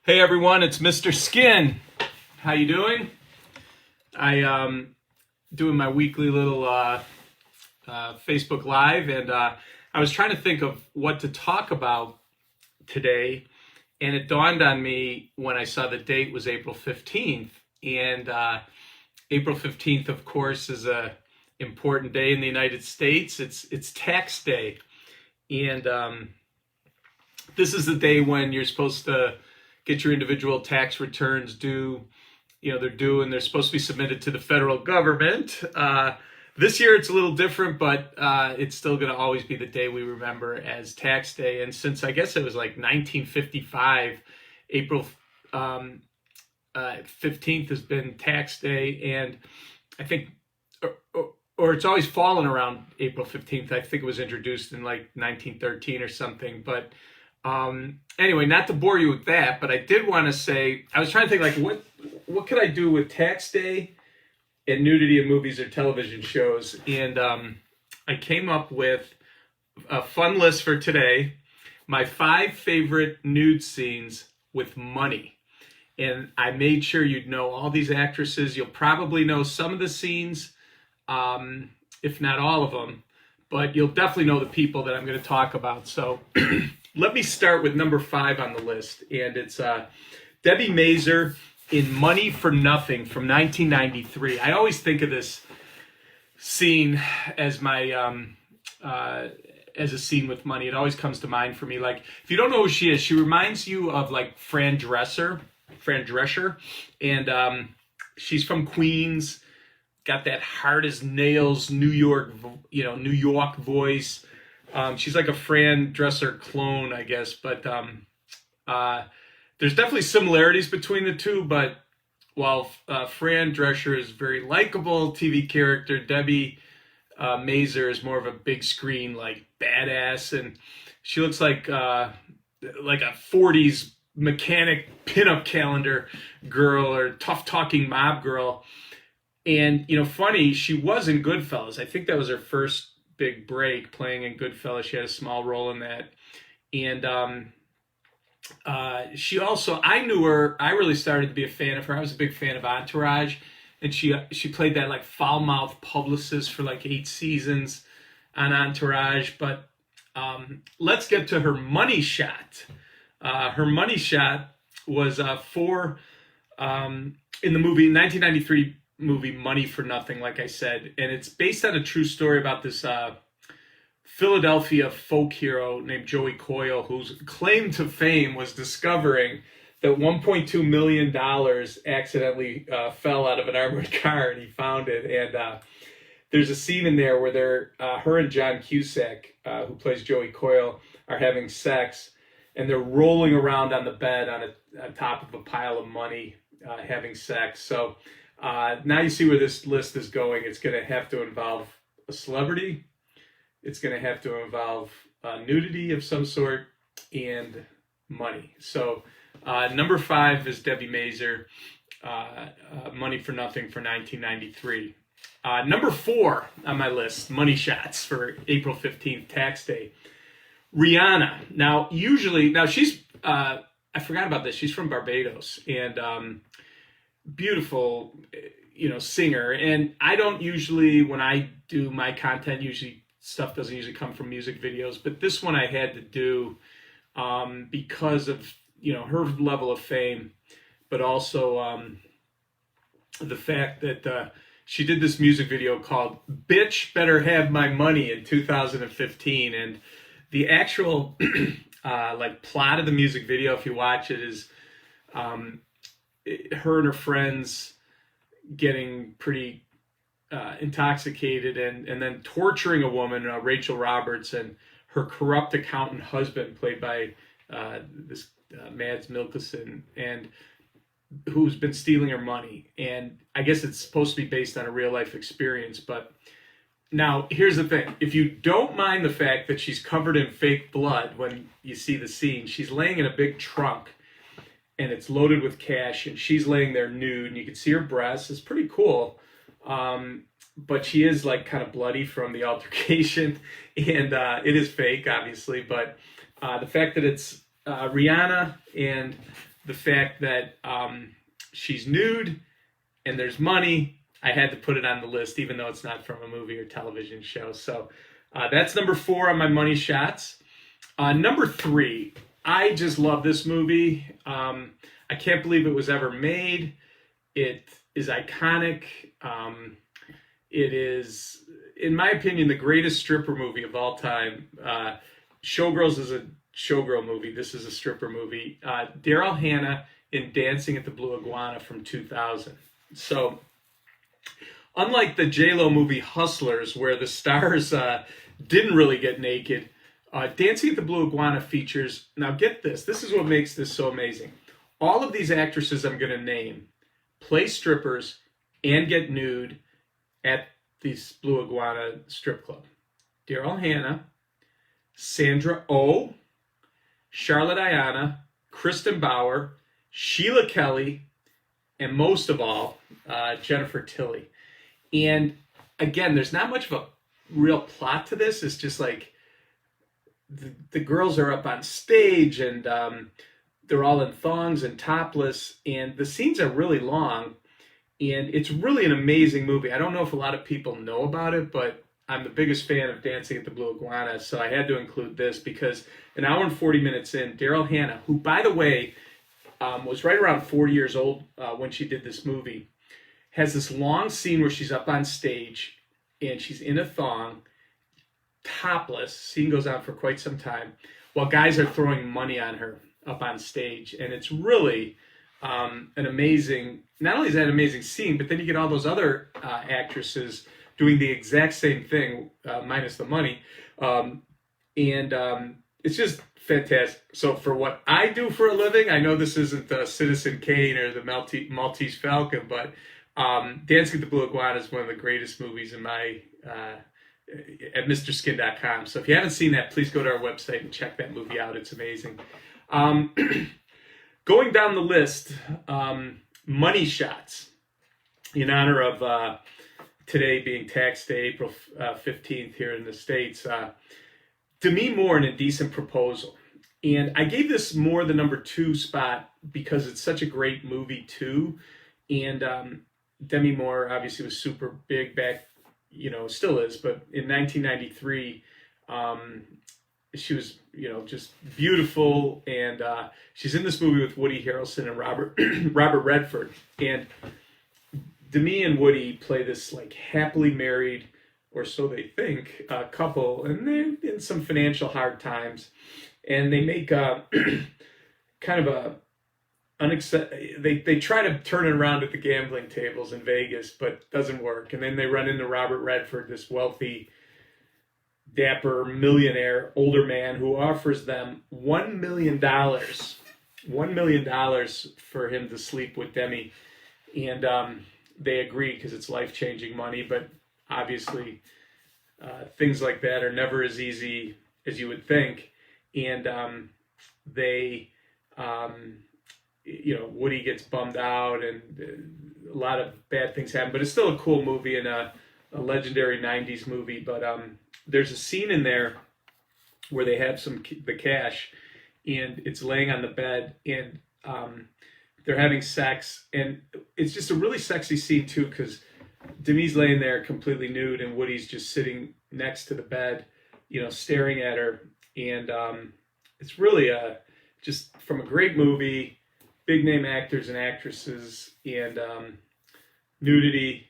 Hey everyone, it's Mr. Skin. How you doing? Doing my weekly little Facebook Live, and I was trying to think of what to talk about today, and it dawned on me when I saw the date was April 15th, and April 15th, of course, is a important day in the United States. It's tax day, and this is the day when you're supposed to get your individual tax returns due. They're due and they're supposed to be submitted to the federal government. This year it's a little different, but it's still going to always be the day we remember as tax day. And since I guess it was like 1955, April 15th has been tax day. And I think, or it's always fallen around April 15th. I think it was introduced in like 1913 or something. But anyway, not to bore you with that, but I did want to say, I was trying to think like what could I do with tax day and nudity in movies or television shows, and I came up with a fun list for today. My 5 favorite nude scenes with money, and I made sure you'd know all these actresses. You'll probably know some of the scenes, if not all of them, but you'll definitely know the people that I'm going to talk about. So let me start with number 5 on the list, and it's Debbie Mazar in Money for Nothing from 1993. I always think of this scene as my as a scene with money. It always comes to mind for me. Like, if you don't know who she is, she reminds you of like Fran Drescher, and she's from Queens. Got that hard as nails New York voice. She's like a Fran Drescher clone, I guess, but there's definitely similarities between the two. But while Fran Drescher is a very likable TV character, Debbie Mazar is more of a big screen like badass, and she looks like a 40s mechanic pinup calendar girl or tough talking mob girl. And funny, she was in Goodfellas. I think that was her first big break, playing in Goodfellas. She had a small role in that. And she also, I knew her, I really started to be a fan of her. I was a big fan of Entourage. And she played that like foul-mouthed publicist for like 8 seasons on Entourage. But let's get to her money shot. Her money shot was in the movie 1993 movie Money for Nothing, like I said, and it's based on a true story about this Philadelphia folk hero named Joey Coyle, whose claim to fame was discovering that $1.2 million accidentally fell out of an armored car, and he found it. And there's a scene in there where her and John Cusack, who plays Joey Coyle, are having sex, and they're rolling around on the bed on top of a pile of money, having sex. So now you see where this list is going. It's going to have to involve a celebrity. It's going to have to involve nudity of some sort and money. So number 5 is Debbie Mazar, Money for Nothing for 1993. Number 4 on my list, money shots for April 15th, tax day. Rihanna. Now she's, I forgot about this. She's from Barbados, and beautiful, singer. And I don't usually, when I do my content, stuff doesn't usually come from music videos, but this one I had to do because of, her level of fame, but also the fact that she did this music video called Bitch Better Have My Money in 2015. And the actual plot of the music video, if you watch it, is her and her friends getting pretty intoxicated and then torturing a woman, Rachel Roberts, and her corrupt accountant husband, played by this Mads Mikkelsen, and who's been stealing her money. And I guess it's supposed to be based on a real life experience. But now here's the thing: if you don't mind the fact that she's covered in fake blood when you see the scene, she's laying in a big trunk, and it's loaded with cash, and she's laying there nude, and you can see her breasts. It's pretty cool. But she is like kind of bloody from the altercation, and it is fake, obviously. But the fact that it's Rihanna and the fact that she's nude and there's money, I had to put it on the list, even though it's not from a movie or television show. So that's number 4 on my money shots. Number 3, I just love this movie. I can't believe it was ever made. It is iconic. It is, in my opinion, the greatest stripper movie of all time. Showgirls is a showgirl movie. This is a stripper movie. Daryl Hannah in Dancing at the Blue Iguana from 2000. So, unlike the J-Lo movie Hustlers, where the stars didn't really get naked, Dancing at the Blue Iguana features, now get this is what makes this so amazing. All of these actresses I'm going to name play strippers and get nude at this Blue Iguana strip club. Daryl Hannah, Sandra Oh, Charlotte Ayana, Kristen Bauer, Sheila Kelly, and most of all, Jennifer Tilly. And again, there's not much of a real plot to this. It's just like the girls are up on stage and they're all in thongs and topless, and the scenes are really long, and it's really an amazing movie. I don't know if a lot of people know about it, but I'm the biggest fan of Dancing at the Blue Iguana, so I had to include this because an hour and 40 minutes in, Daryl Hannah, who, by the way, was right around 40 years old when she did this movie, has this long scene where she's up on stage and she's in a thong, topless. Scene goes on for quite some time, while guys are throwing money on her up on stage, and it's really an amazing, not only is that an amazing scene, but then you get all those other actresses doing the exact same thing, minus the money, and it's just fantastic. So for what I do for a living, I know this isn't Citizen Kane or the Maltese Falcon, but Dancing at the Blue Iguana is one of the greatest movies in my at MrSkin.com. So if you haven't seen that, please go to our website and check that movie out. It's amazing. Going down the list, money shots in honor of today being tax day, April 15th here in the States. Demi Moore in Indecent Proposal. And I gave this more the number 2 spot because it's such a great movie too. And Demi Moore obviously was super big back, still is, but in 1993, she was, just beautiful, and she's in this movie with Woody Harrelson and Robert Redford, and Demi and Woody play this like happily married, or so they think, couple, and they're in some financial hard times, and they make kind of a they try to turn it around at the gambling tables in Vegas, but doesn't work, and then they run into Robert Redford, this wealthy, dapper millionaire older man who offers them $1 million for him to sleep with Demi, and they agree because it's life-changing money. But obviously things like that are never as easy as you would think, and Woody gets bummed out, and a lot of bad things happen, but it's still a cool movie and a legendary 90s movie. But there's a scene in there where they have the cash, and it's laying on the bed, and they're having sex, and it's just a really sexy scene too, because Demi's laying there completely nude, and Woody's just sitting next to the bed, staring at her, and it's really just from a great movie, big name actors and actresses, and nudity,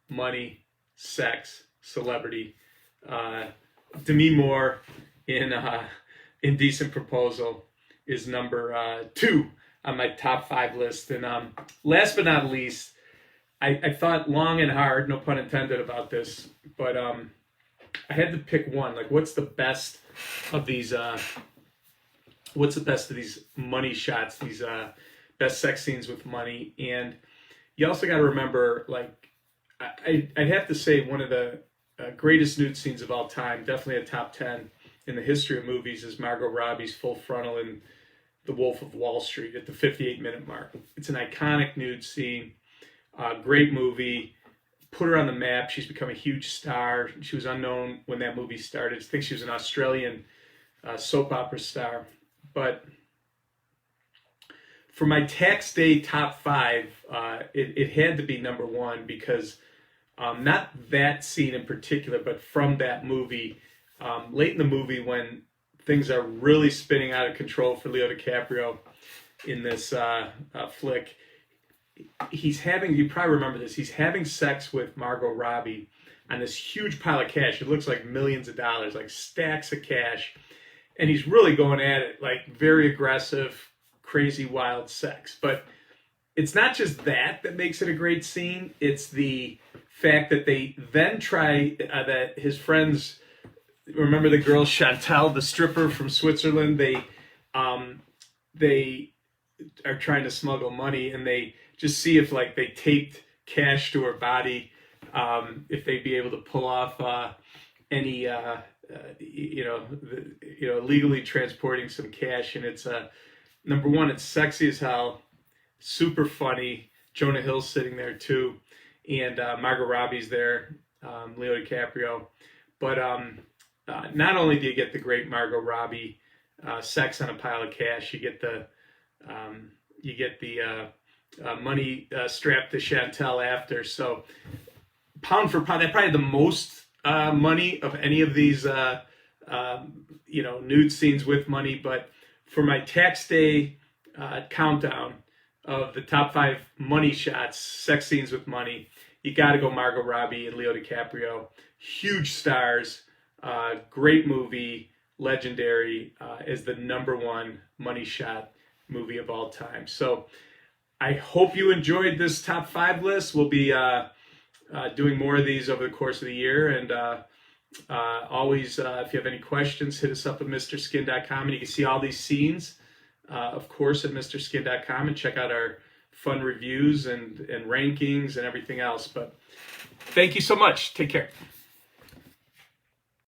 money, sex, celebrity. Demi Moore in Indecent Proposal is number 2 on my top 5 list. And last but not least, I thought long and hard, no pun intended, about this, but I had to pick one. Like, what's the best of these? What's the best of these money shots? These best sex scenes with money. And you also got to remember, like, I'd have to say one of the greatest nude scenes of all time, definitely a top 10 in the history of movies, is Margot Robbie's full frontal in The Wolf of Wall Street at the 58-minute mark. It's an iconic nude scene, great movie, put her on the map. She's become a huge star. She was unknown when that movie started. I think she was an Australian soap opera star. But for my tax day top five, it had to be number one because not that scene in particular, but from that movie, late in the movie when things are really spinning out of control for Leo DiCaprio in this flick, he's having, you probably remember this, he's having sex with Margot Robbie on this huge pile of cash. It looks like millions of dollars, like stacks of cash. And he's really going at it, like very aggressive, crazy, wild sex. But it's not just that makes it a great scene. It's the fact that they then try, that his friends, remember the girl Chantal, the stripper from Switzerland, they are trying to smuggle money, and they just see if like they taped cash to her body, if they'd be able to pull off any legally transporting some cash. And it's number one, it's sexy as hell, super funny. Jonah Hill's sitting there too, and Margot Robbie's there, Leo DiCaprio. But not only do you get the great Margot Robbie sex on a pile of cash, you get the money strapped to Chantal after. So pound for pound, they probably had the most money of any of these nude scenes with money. But for my tax day countdown of the top five money shots, sex scenes with money, you got to go Margot Robbie and Leo DiCaprio. Huge stars, great movie, legendary, as the number one money shot movie of all time. So I hope you enjoyed this top five list. We'll be doing more of these over the course of the year. And always, if you have any questions, hit us up at MrSkin.com. And you can see all these scenes, of course, at MrSkin.com, and check out our fun reviews and rankings and everything else. But thank you so much. Take care.